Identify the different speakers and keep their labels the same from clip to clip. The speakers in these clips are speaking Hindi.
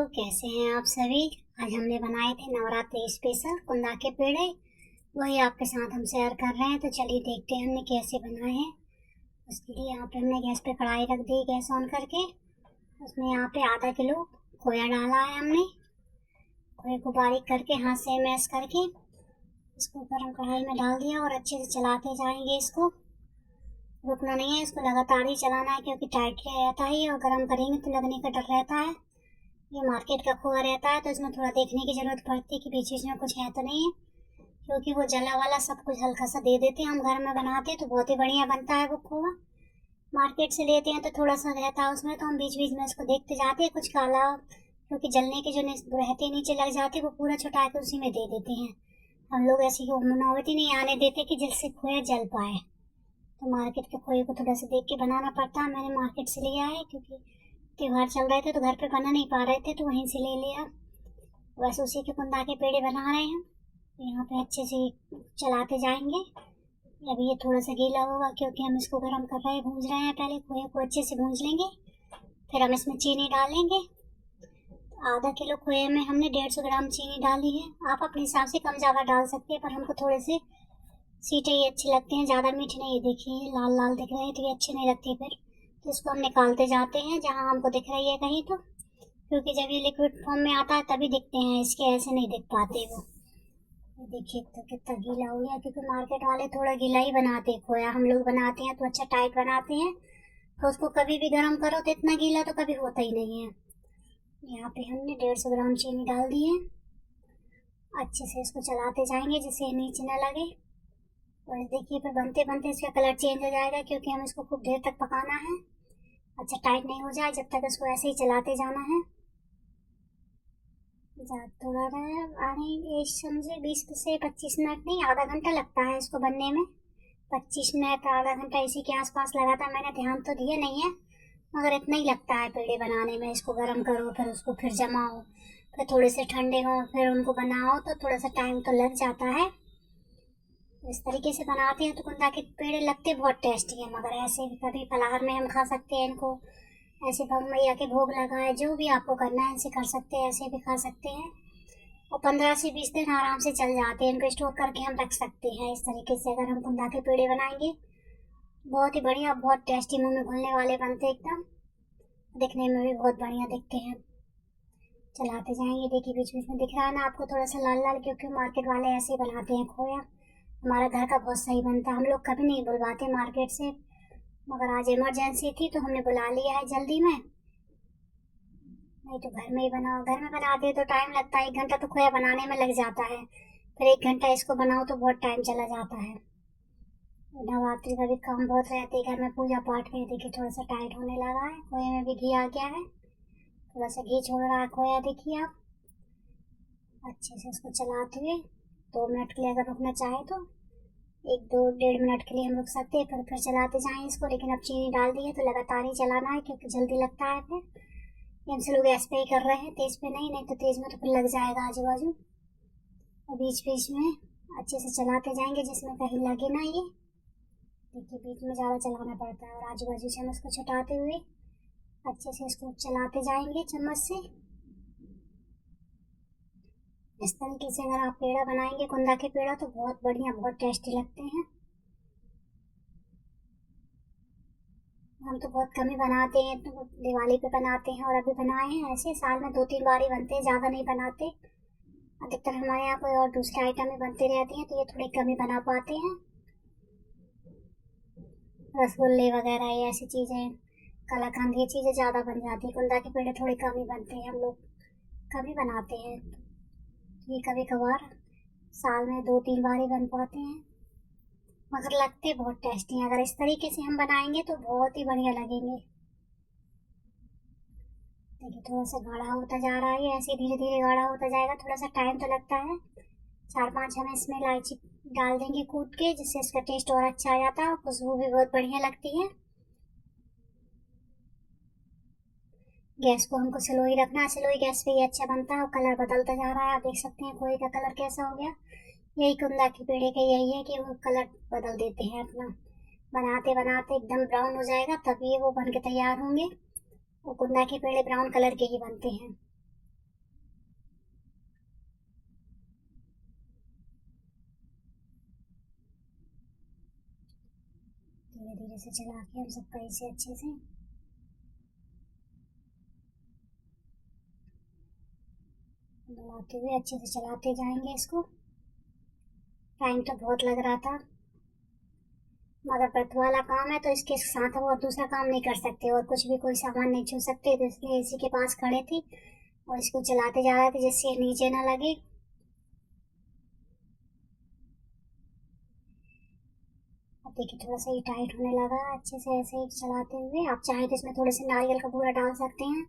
Speaker 1: कैसे हैं आप सभी। आज हमने बनाए थे नवरात्रि स्पेशल कुंदा के पेड़े, वही आपके साथ हम शेयर कर रहे हैं। तो चलिए देखते हैं हमने कैसे बनाए हैं। उसके लिए यहाँ पे हमने गैस पे कढ़ाई रख दी, गैस ऑन करके उसमें यहाँ पे आधा किलो खोया डाला है हमने। खोए को बारीक करके हाथ से मैश करके इसको गर्म कढ़ाई में डाल दिया और अच्छे से चलाते जाएंगे। इसको रुकना नहीं है, इसको लगातार ही चलाना है क्योंकि टाइट रहता है और गर्म करेंगे तो लगने का डर रहता है। ये मार्केट का खोआ रहता है तो इसमें थोड़ा देखने की जरूरत पड़ती है कि बीच बीच में कुछ है तो नहीं है, क्योंकि वो जला वाला सब कुछ हल्का सा दे देते हैं। हम घर में बनाते हैं तो बहुत ही बढ़िया बनता है वो खोआ। मार्केट से लेते हैं तो थोड़ा सा रहता है उसमें, तो हम बीच बीच में उसको देखते जाते हैं। कुछ काला क्योंकि जलने के जो रहते नीचे लग जाते वो पूरा छुटा के उसी में दे देते हैं। हम लोग ऐसी नौबत ही नहीं आने देते कि जिससे खोया जल पाए। तो मार्केट के खोए को थोड़ा सा देख के बनाना पड़ता है। मैंने मार्केट से लिया है क्योंकि त्योहार चल रहे थे तो घर पे बना नहीं पा रहे थे तो वहीं से ले लिया। बस उसी के कुंदा के पेड़े बना रहे हैं। यहाँ पे अच्छे से चलाते जाएंगे। अभी ये थोड़ा सा गीला होगा क्योंकि हम इसको गर्म कर रहे हैं, भूंज रहे हैं। पहले खोए को अच्छे से भूंज लेंगे, फिर हम इसमें चीनी डालेंगे। आधा किलो खोए में हमने 150 ग्राम चीनी डाली है। आप अपने हिसाब से कम ज़्यादा डाल सकते हैं, पर हमको थोड़े से सीटे ही अच्छे लगते हैं, ज़्यादा मीठे नहीं। देखिए लाल लाल दिख रहे हैं तो ये अच्छे नहीं लगते। फिर तो इसको हम निकालते जाते हैं जहाँ हमको दिख रही है कहीं तो, क्योंकि जब ये लिक्विड फॉर्म में आता है तभी दिखते हैं, इसके ऐसे नहीं दिख पाते वो। देखिए तो कितना गीला हो गया, क्योंकि मार्केट वाले थोड़ा गीला ही बनाते हैं खोया। हम लोग बनाते हैं तो अच्छा टाइट बनाते हैं, तो उसको कभी भी गर्म करो तो इतना गीला तो कभी होता ही नहीं है। यहाँ पे हमने 150 ग्राम चीनी डाल दी है। अच्छे से इसको चलाते जाएंगे जिससे नीचे न लगे। और देखिए फिर बनते बनते इसका कलर चेंज हो जाएगा, क्योंकि हम इसको खूब देर तक पकाना है। अच्छा टाइट नहीं हो जाए जब तक इसको ऐसे ही चलाते जाना है। थोड़ा आने समझे 20 से 25 मिनट नहीं, आधा घंटा लगता है इसको बनने में। 25 मिनट आधा घंटा इसी के आसपास लगा था। मैंने ध्यान तो दिया नहीं है, मगर इतना ही लगता है पेड़े बनाने में। इसको गर्म करो, फिर उसको फिर जमाओ, फिर थोड़े से ठंडे हो, फिर उनको बनाओ, तो थोड़ा सा टाइम तो लग जाता है। इस तरीके से बनाते हैं तो कुंदा के पेड़े लगते बहुत टेस्टी है। मगर ऐसे भी कभी फलाहार में हम खा सकते हैं इनको, ऐसे भग मैया के भोग लगाए, जो भी आपको करना है ऐसे कर सकते हैं, ऐसे भी खा सकते हैं। और 15 से 20 दिन आराम से चल जाते हैं, इनको स्टोर करके हम रख सकते हैं। इस तरीके से अगर हम कुंदा के पेड़े बनाएंगे बहुत ही बढ़िया, बहुत टेस्टी, मुँह में घुलने वाले बनते एकदम, दिखने में भी बहुत बढ़िया दिखते हैं। चलाते जाएंगे। देखिए बीच बीच में दिख रहा है ना आपको थोड़ा सा लाल लाल, क्योंकि मार्केट वाले ऐसे ही बनाते हैं खोया। हमारा घर का बहुत सही बनता है, हम लोग कभी नहीं बुलवाते मार्केट से, मगर आज इमरजेंसी थी तो हमने बुला लिया है जल्दी में। नहीं तो घर में ही बनाओ। घर में बनाते तो टाइम लगता है, 1 घंटा तो खोया बनाने में लग जाता है, फिर 1 घंटा इसको बनाओ तो बहुत टाइम चला जाता है। नवरात्रि का भी काम बहुत रहते है घर में, पूजा पाठ में। देखिए थोड़ा सा टाइट होने लगा है, खोए में भी घी आ गया है, थोड़ा सा घी छोड़ रहा है खोया। देखिए आप अच्छे से इसको चलाते हुए 2 मिनट के लिए अगर रुकना चाहे तो 1-2-1.5 मिनट के लिए हम रुक सकते हैं, फिर चलाते जाएं इसको। लेकिन अब चीनी डाल दी है तो लगातार ही चलाना है, क्योंकि जल्दी लगता है। फिर हम लोग गैस पे ही कर रहे हैं, तेज पे नहीं तो तेज में तो फिर लग जाएगा आजू बाजू। और बीच बीच में अच्छे से चलाते जाएंगे जिसमें कहीं लगे ना ये। देखिए बीच में ज़्यादा चलाना पड़ता है, और आजू बाजू से हम इसको छुटाते हुए अच्छे से इसको चलाते जाएंगे चम्मच से। इस तरीके से अगर आप पेड़ा बनाएंगे कुंदा के पेड़ा तो बहुत बढ़िया, बहुत टेस्टी लगते हैं। हम तो बहुत कम ही बनाते हैं, तो दिवाली पे बनाते हैं और अभी बनाए हैं। ऐसे साल में 2-3 बार ही बनते हैं, ज़्यादा नहीं बनाते। अधिकतर हमारे यहाँ कोई और दूसरे आइटम ही बनते रहते हैं, तो ये थोड़े कम ही बना पाते हैं। रसगुल्ले वगैरह ये ऐसी चीज़ें, कलाकंद, ये चीज़ें ज़्यादा बन जाती है। कुंदा के पेड़े थोड़े कम ही बनते हैं, हम लोग कम ही बनाते हैं। ये कभी कभार साल में 2-3 बार ही बन पाते हैं, मगर लगते बहुत टेस्टी हैं। अगर इस तरीके से हम बनाएंगे तो बहुत ही बढ़िया लगेंगे। देखिए थोड़ा सा गाढ़ा होता जा रहा है, ऐसे धीरे धीरे गाढ़ा होता जाएगा, थोड़ा सा टाइम तो लगता है। 4-5 हम इसमें इलायची डाल देंगे कूट के, जिससे इसका टेस्ट और अच्छा आ जाता है और खुशबू भी बहुत बढ़िया लगती है। गैस को हमको स्लो ही रखना है, स्लो ही गैस पे ही अच्छा बनता है। और कलर बदलता जा रहा है, आप देख सकते हैं खोए का कलर कैसा हो गया। यही कुंदा के पेड़े का यही है कि वो कलर बदल देते हैं अपना, बनाते बनाते एकदम ब्राउन हो जाएगा तभी वो बन के तैयार होंगे। वो कुंदा के पेड़े ब्राउन कलर के ही बनते हैं। धीरे धीरे से चला के हम सबका इसे अच्छे से मिलाते हुए अच्छे से चलाते जाएंगे इसको। टाइम तो बहुत लग रहा था, मगर व्रत वाला काम है तो इसके साथ हम और दूसरा काम नहीं कर सकते और कुछ भी कोई सामान नहीं छू सकते, तो इसलिए इसी के पास खड़े थे और इसको चलाते जा रहे थे जिससे ये नीचे ना लगे। अब देखिए थोड़ा सा ये टाइट होने लगा अच्छे से ऐसे ही चलाते हुए। आप चाहें तो इसमें थोड़े से नारियल का बूरा डाल सकते हैं,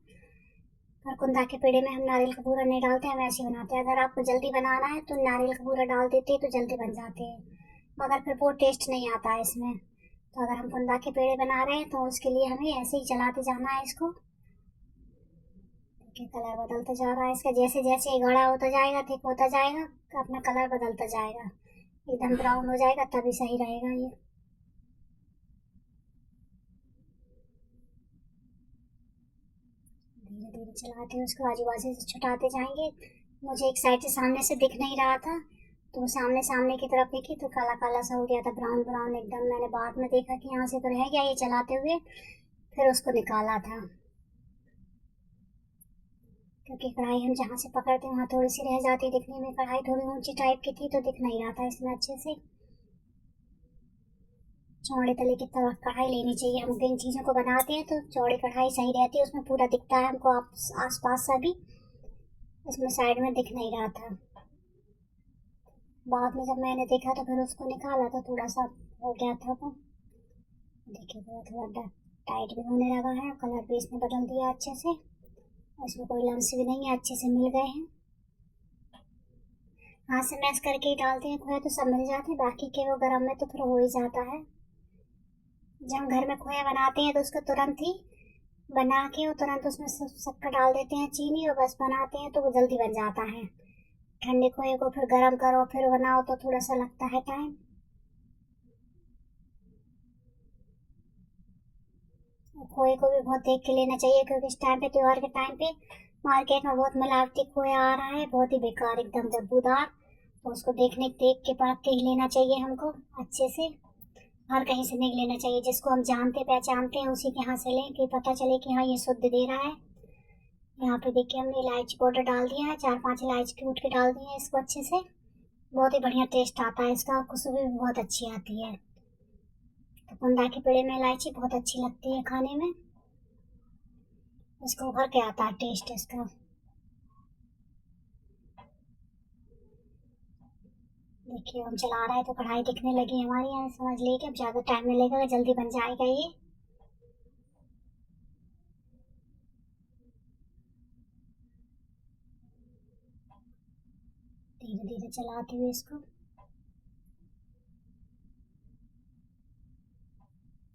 Speaker 1: पर कुंदा के पेड़े में हम नारियल का बूरा नहीं डालते, हम ऐसे बनाते हैं। अगर आपको जल्दी बनाना है तो नारियल का बूरा डाल देते तो जल्दी बन जाते हैं, मगर फिर वो टेस्ट नहीं आता है इसमें। तो अगर हम कुंदा के पेड़े बना रहे हैं तो उसके लिए हमें ऐसे ही चलाते जाना है इसको। देखिए कलर बदलता जा रहा है इसका, जैसे जैसे ये गाढ़ा होता जाएगा, थिक होता जाएगा, अपना कलर बदलता जाएगा, एकदम ब्राउन हो जाएगा तभी सही रहेगा ये। धीरे धीरे चलाते हैं उसको, आजू बाजू से छुटाते जाएंगे। मुझे एक साइड से सामने से दिख नहीं रहा था, तो सामने सामने की तरफ देखी तो काला काला सा हो गया था, ब्राउन ब्राउन एकदम। मैंने बाद में देखा कि यहाँ से तो रह गया ये चलाते हुए, फिर उसको निकाला था, क्योंकि कढ़ाई हम जहाँ से पकड़ते वहाँ थोड़ी सी रह जाती, दिखने में कढ़ाई थोड़ी ऊंची टाइप की थी तो दिख नहीं रहा था इसमें अच्छे से। चौड़े तले की तरफ कढ़ाई लेनी चाहिए, हम इन चीज़ों को बनाते हैं तो चौड़ी कढ़ाई सही रहती है, उसमें पूरा दिखता है हमको आस पास सा भी। इसमें साइड में दिख नहीं रहा था, बाद में जब मैंने देखा तो फिर उसको निकाला तो थोड़ा सा हो गया था वो। देखिए थोड़ा थोड़ा टाइट भी होने लगा है, कलर भी इसने बदल दिया अच्छे से, इसमें कोई लम्स भी नहीं है, अच्छे से मिल गए हैं। हाथ से मैश करके ही डालते हैं खोया तो सब मिल जाते हैं, बाकी के वो गर्म में तो फिर हो ही जाता है। जब हम घर में खोया बनाते हैं तो उसको तुरंत ही बना के और तुरंत उसमें शक्कर डाल देते हैं, चीनी, और बस बनाते हैं तो वो जल्दी बन जाता है। ठंडे खोए को फिर गर्म करो फिर बनाओ तो थोड़ा सा लगता है टाइम। खोए को भी बहुत देख के लेना चाहिए, क्योंकि इस टाइम पे त्योहार के टाइम पे मार्केट में बहुत मिलावटी खोया आ रहा है, बहुत ही बेकार एकदम बदबूदार। तो उसको देख के परख के ही लेना चाहिए हमको अच्छे से, हर कहीं से नहीं लेना चाहिए। जिसको हम जानते पहचानते हैं उसी के यहाँ से लें कि पता चले कि हाँ ये शुद्ध दे रहा है। यहाँ पे देखिए हमने इलायची पाउडर डाल दिया है, 4-5 इलायची कूट के डाल दी है इसको अच्छे से। बहुत ही बढ़िया टेस्ट आता है इसका, खुशबू भी बहुत अच्छी आती है। तो कुंदा के पेड़े में इलायची बहुत अच्छी लगती है खाने में, इसको उभर के आता है टेस्ट इसका। देखिए हम चला रहे हैं तो कढ़ाई दिखने लगी हमारी, यहाँ समझ लीजिए कि अब ज़्यादा टाइम नहीं लगेगा, जल्दी बन जाएगा ये। धीरे धीरे चलाते हुए इसको।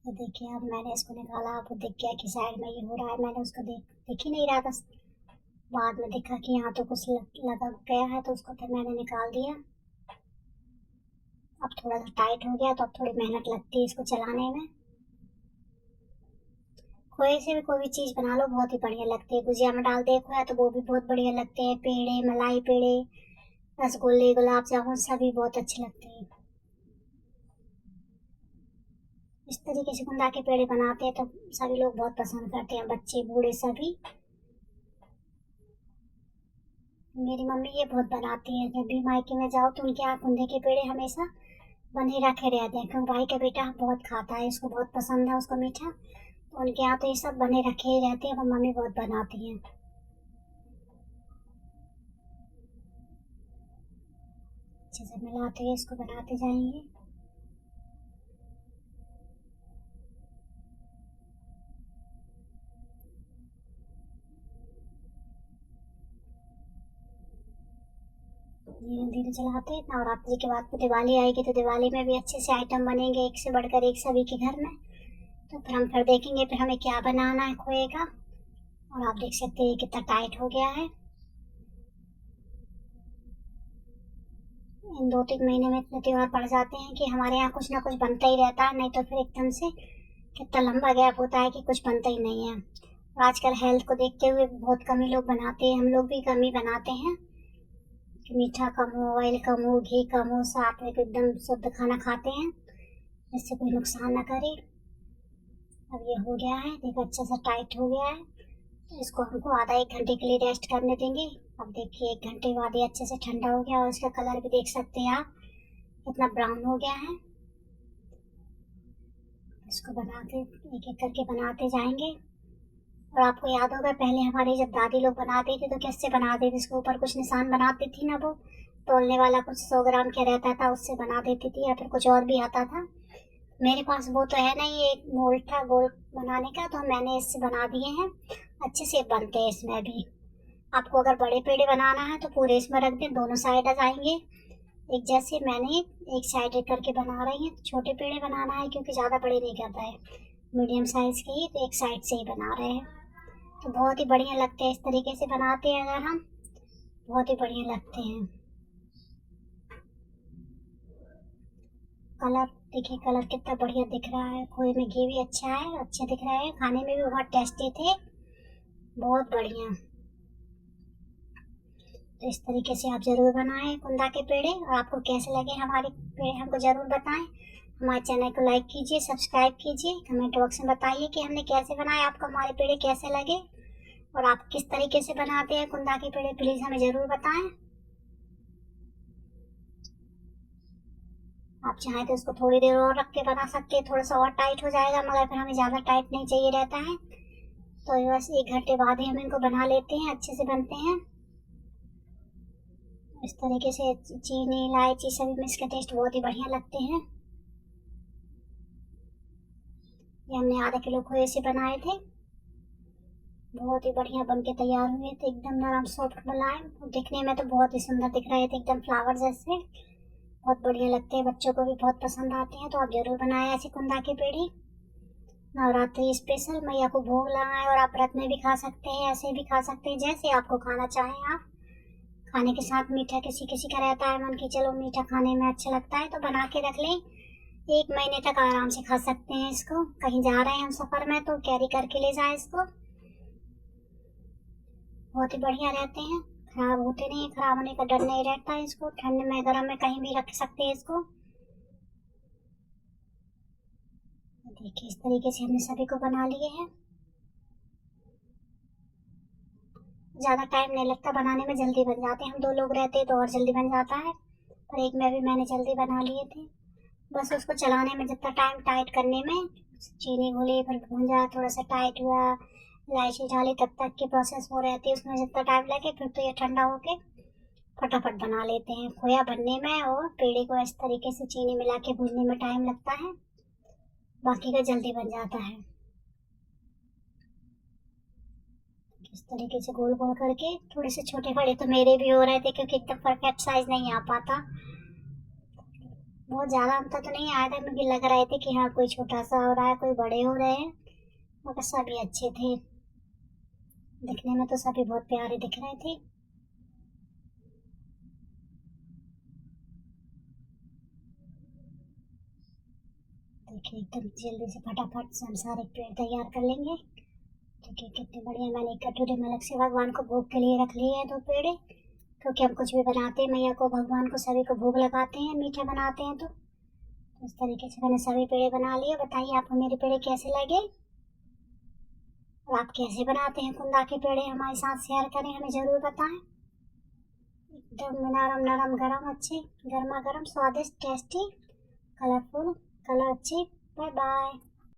Speaker 1: तो देखिए अब मैंने इसको निकाला, आपको दिख गया कि साइड में ये हो रहा है, मैंने उसको दिख ही नहीं रहा था, बाद में देखा कि यहाँ तो कुछ लगा गया है तो उसको फिर मैंने निकाल दिया। अब थोड़ा सा टाइट हो गया तो अब थोड़ी मेहनत लगती है इसको चलाने में। खोए से भी कोई भी चीज़ बना लो बहुत ही बढ़िया लगती है, गुजिया में डाल दे खोया तो वो भी बहुत बढ़िया लगते हैं, पेड़े, मलाई पेड़े, रसगुल्ले, गुलाब जामुन सभी बहुत अच्छे लगते हैं। इस तरीके से कुंदा के पेड़े बनाते हैं तो सभी लोग बहुत पसंद करते हैं, बच्चे बूढ़े सभी। मेरी मम्मी ये बहुत बनाती है, जब भी मायके में जाओ तो उनके यहाँ कुंदे के पेड़े हमेशा बने रखे रहते हैं, क्योंकि भाई का बेटा बहुत खाता है, इसको बहुत पसंद है उसको मीठा, तो उनके यहाँ तो ये सब बने रखे ही रहते हैं, वो मम्मी बहुत बनाती हैं। अच्छे से मिलाते हुए इसको बनाते जाएंगे। धीरे धीरे चलाते हैं। नवरात्रि के बाद तो दिवाली आएगी, तो दिवाली में भी अच्छे से आइटम बनेंगे, एक से बढ़कर एक सभी के घर में। तो फिर हम फिर देखेंगे फिर हमें क्या बनाना है खोए का। और आप देख सकते हैं कितना टाइट हो गया है। इन 2-3 महीने में इतने त्योहार पड़ जाते हैं कि हमारे यहाँ कुछ ना कुछ बनता ही रहता है, नहीं तो फिर एकदम से कितना लंबा गैप होता है कि कुछ बनता ही नहीं है। और आजकल हेल्थ को देखते हुए बहुत कम ही लोग बनाते हैं, हम लोग भी कम ही बनाते हैं कि मीठा कम हो, ऑयल कम हो, घी कम हो, साथ में एकदम शुद्ध खाना खाते हैं जिससे कोई नुकसान ना करे। अब ये हो गया है, देखो अच्छा सा टाइट हो गया है। तो इसको हमको आधा 1 घंटे के लिए रेस्ट करने देंगे। अब देखिए 1 घंटे बाद ये अच्छे से ठंडा हो गया और इसका कलर भी देख सकते हैं आप कितना ब्राउन हो गया है। इसको बनाते एक एक करके बनाते जाएंगे। और आपको याद होगा पहले हमारी जब दादी लोग बनाती थी तो कैसे बनाती थी, इसके ऊपर कुछ निशान बनाती थी ना, वो तोलने वाला कुछ 100 ग्राम क्या रहता था उससे बना देती थी, या फिर कुछ और भी आता था। मेरे पास वो तो है नहीं, एक मोल्ड था गोल बनाने का, तो मैंने इससे बना दिए हैं। अच्छे से बनते हैं इसमें भी। आपको अगर बड़े पेड़े बनाना है तो पूरे इसमें रख दें, दोनों साइड आ जाएंगे एक जैसे। मैंने एक साइड करके बना रही हैं। छोटे पेड़े बनाना है क्योंकि ज़्यादा बड़े नहीं करता है, मीडियम साइज़ के ही, तो एक साइड से ही बना रहे हैं। तो बहुत ही बढ़िया लगते हैं इस तरीके से बनाते हैं अगर हम, बहुत ही बढ़िया लगते हैं। कलर देखिए, कलर कितना बढ़िया दिख रहा है, खोए में घी भी अच्छा है, अच्छे दिख रहे हैं, खाने में भी बहुत टेस्टी थे, बहुत बढ़िया। तो इस तरीके से आप ज़रूर बनाएं कुंदा के पेड़े। और आपको कैसे लगे हमारे पेड़े हमको ज़रूर बताएं। हमारे चैनल को लाइक कीजिए, सब्सक्राइब कीजिए, कमेंट बॉक्स में बताइए कि हमने कैसे बनाए, आपको हमारे पेड़े कैसे लगे और आप किस तरीके से बनाते हैं कुंदा के पेड़े, प्लीज़ हमें ज़रूर बताएं। आप चाहें तो इसको थोड़ी देर और रख के बना सकते हैं, थोड़ा सा और टाइट हो जाएगा, मगर फिर हमें ज़्यादा टाइट नहीं चाहिए रहता है। तो बस 1 घंटे बाद ही हम इनको बना लेते हैं, अच्छे से बनते हैं। इस तरीके से चीनी इलायची सभी में इसके टेस्ट बहुत ही बढ़िया लगते हैं। ये हमने आधा किलो खोए से बनाए थे, बहुत ही बढ़िया बन के तैयार हुए थे, एकदम नरम सॉफ्ट मुलायम, दिखने में तो बहुत ही सुंदर दिख रहे थे, एकदम फ्लावर जैसे, बहुत बढ़िया लगते हैं, बच्चों को भी बहुत पसंद आते हैं। तो आप जरूर बनाएं ऐसे कुंदा के पेड़े। नवरात्रि स्पेशल, मैया को भोग लगाएं और आप व्रत में भी खा सकते हैं, ऐसे भी खा सकते हैं, जैसे आपको खाना चाहें आप। खाने के साथ मीठा किसी किसी का रहता है मन की चलो मीठा खाने में अच्छा लगता है, तो बना के रख लें, 1 महीने तक आराम से खा सकते हैं इसको। कहीं जा रहे हैं हम सफर में तो कैरी करके ले जाए इसको, बहुत ही बढ़िया रहते हैं, खराब होते नहीं, खराब होने का डर नहीं रहता है। इसको ठंड में गर्म में कहीं भी रख सकते हैं इसको। देखिए इस तरीके से हमने सभी को बना लिए हैं, ज़्यादा टाइम नहीं लगता बनाने में, जल्दी बन जाते हैं। हम 2 लोग रहते तो और जल्दी बन जाता है, पर एक में भी मैंने जल्दी बना लिए थे। बस उसको चलाने में जितना टाइम, टाइट करने में, चीनी घोली फिर भूंजा, थोड़ा सा टाइट हुआ, इलायची डाली, तब तक की प्रोसेस वो रहती है, उसमें जितना टाइम लगे फिर तो ये ठंडा होके फटाफट बना लेते हैं खोया बनने में। और पेड़े को इस तरीके से चीनी मिला के भूनने में टाइम लगता है, बाकी का जल्दी बन जाता है। इस तरीके से गोल गोल करके, थोड़े से छोटे बड़े तो मेरे भी हो रहे थे क्योंकि एकदम परफेक्ट साइज नहीं आ पाता, बहुत ज़्यादा अंतर तो नहीं आया था, मुझे लग रहे थे कि हाँ कोई छोटा सा हो रहा है, कोई बड़े हो रहे हैं, मगर सभी अच्छे थे, दिखने में तो सभी बहुत प्यारे दिख रहे थे। देखिए एकदम जल्दी से फटाफट से हम सारे पेड़ तैयार कर लेंगे। देखिए कितने बढ़िया, मैंने एक कटोरे में अलग से भगवान को भोग के लिए रख लिए हैं 2 पेड़े, क्योंकि हम कुछ भी बनाते हैं मैया को, भगवान को सभी को भोग लगाते हैं, मीठा बनाते हैं। तो इस तरीके से मैंने सभी पेड़े बना लिए। बताइए आपको मेरे पेड़े कैसे लगे और आप कैसे बनाते हैं कुंदा के पेड़े, हमारे साथ शेयर करें, हमें ज़रूर बताएं। एकदम नरम नरम गरम, अच्छे गर्मा गर्म, स्वादिष्ट, टेस्टी, कलरफुल, कलर अच्छे। Bye bye.